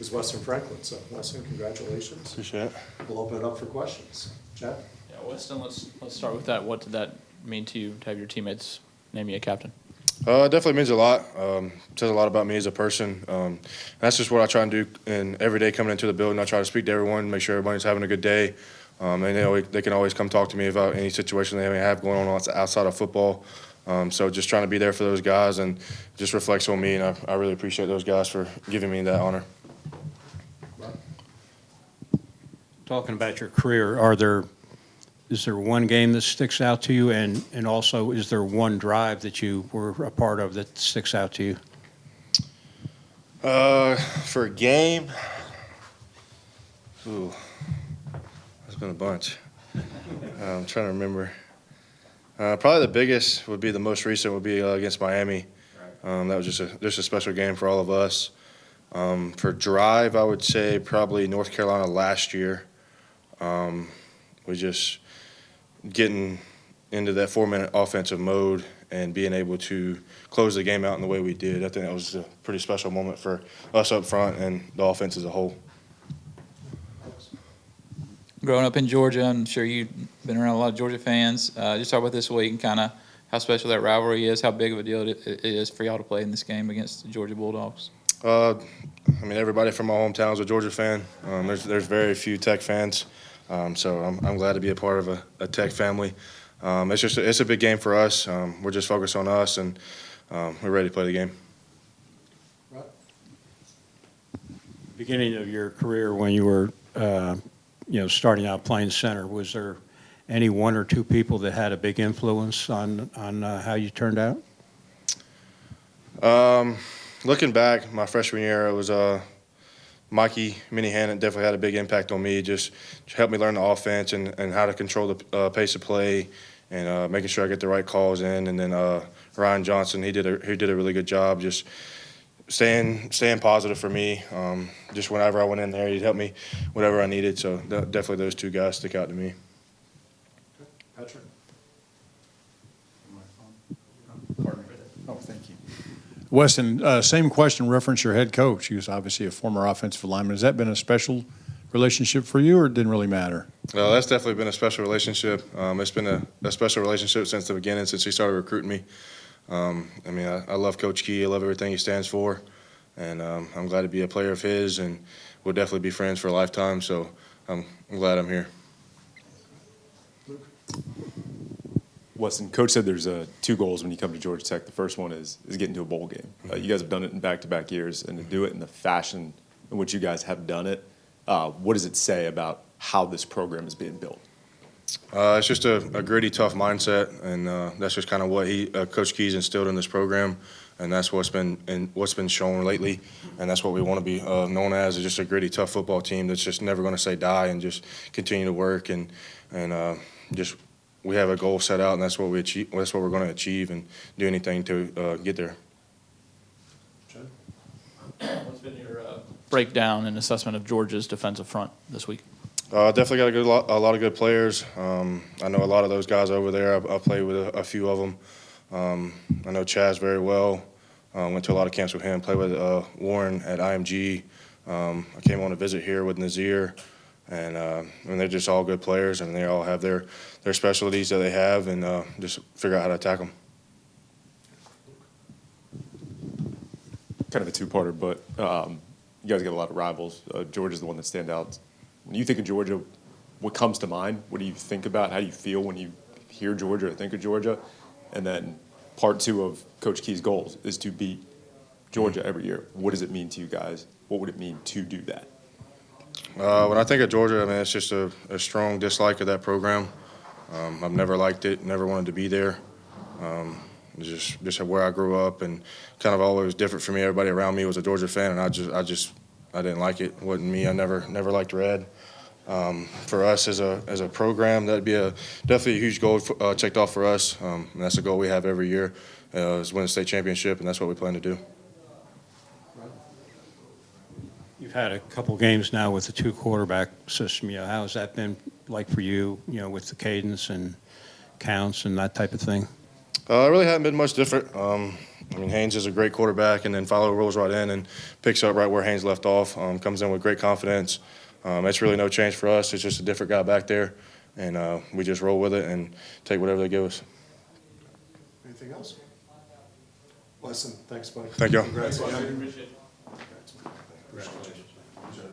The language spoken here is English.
is Weston Franklin. So, Weston, congratulations. Appreciate it. We'll open it up for questions. Chad? Yeah, Weston, let's start with that. What did that mean to you to have your teammates name you a captain? It definitely means a lot. Says a lot about me as a person. That's just what I try and do. And every day coming into the building, I try to speak to everyone, make sure everybody's having a good day. And they can always come talk to me about any situation they may have going on outside of football. So just trying to be there for those guys and just reflects on me. And I really appreciate those guys for giving me that honor. Talking about your career, is there one game that sticks out to you, and also is there one drive that you were a part of that sticks out to you? For a game, there's been a bunch. I'm trying to remember. Probably the biggest would be the most recent would be against Miami. That was just a special game for all of us. For drive, I would say probably North Carolina last year. We just getting into that 4-minute offensive mode and being able to close the game out in the way we did. I think that was a pretty special moment for us up front and the offense as a whole. Growing up in Georgia, I'm sure you've been around a lot of Georgia fans. Just talk about this week and kind of how special that rivalry is, how big of a deal it is for y'all to play in this game against the Georgia Bulldogs. I mean, everybody from my hometown is a Georgia fan. There's very few Tech fans. So I'm glad to be a part of a Tech family. It's a big game for us. We're just focused on us, and we're ready to play the game. Beginning of your career, when you were, starting out playing center, was there any one or two people that had a big influence on how you turned out? Looking back, my freshman year, it was Mikey Minihan definitely had a big impact on me. Just helped me learn the offense and how to control the pace of play and making sure I get the right calls in. And then Ryan Johnson, he did a really good job just staying positive for me. Just whenever I went in there, he'd help me whatever I needed. So definitely those two guys stick out to me. Patrick? Oh, thank you. Weston, same question, reference your head coach. He was obviously a former offensive lineman. Has that been a special relationship for you, or it didn't really matter? Well, that's definitely been a special relationship. It's been a special relationship since the beginning, since he started recruiting me. I love Coach Key. I love everything he stands for, and I'm glad to be a player of his, and we'll definitely be friends for a lifetime, so I'm glad I'm here. Weston, Coach said there's two goals when you come to Georgia Tech. The first one is getting to a bowl game. You guys have done it in back-to-back years, and to do it in the fashion in which you guys have done it, what does it say about how this program is being built? It's just a gritty, tough mindset, and that's just kind of what Coach Key's instilled in this program, and that's what's been shown lately, and that's what we want to be known as, is just a gritty, tough football team that's just never going to say die and just continue to work and just. We have a goal set out, and that's what we achieve. That's what we're going to achieve, and do anything to get there. What's been your breakdown and assessment of Georgia's defensive front this week? Definitely got a lot of good players. I know a lot of those guys over there. I played with a few of them. I know Chaz very well. Went to a lot of camps with him. Played with Warren at IMG. I came on a visit here with Nazir. And they're just all good players, and they all have their specialties that they have, and just figure out how to attack them. Kind of a two-parter, but you guys get a lot of rivals. Georgia's the one that stands out. When you think of Georgia, what comes to mind? What do you think about? How do you feel when you hear Georgia or think of Georgia? And then part two of Coach Key's goals is to beat Georgia every year. What does it mean to you guys? What would it mean to do that? When I think of Georgia, it's just a strong dislike of that program. I've never liked it, never wanted to be there. It's just where I grew up, and kind of always different for me. Everybody around me was a Georgia fan, and I didn't like it. It wasn't me. I never liked red. For us as a program, that'd be definitely a huge goal checked off for us. And that's a goal we have every year, is win a state championship, and that's what we plan to do. You've had a couple games now with the two-quarterback system. How has that been like for you, with the cadence and counts and that type of thing? It really hasn't been much different. I mean, Haynes is a great quarterback, and then Follow rolls right in and picks up right where Haynes left off. Comes in with great confidence. It's really no change for us. It's just a different guy back there, and we just roll with it and take whatever they give us. Anything else? Weston, thanks, buddy. Thank you. Congrats. Appreciate it. Congratulations.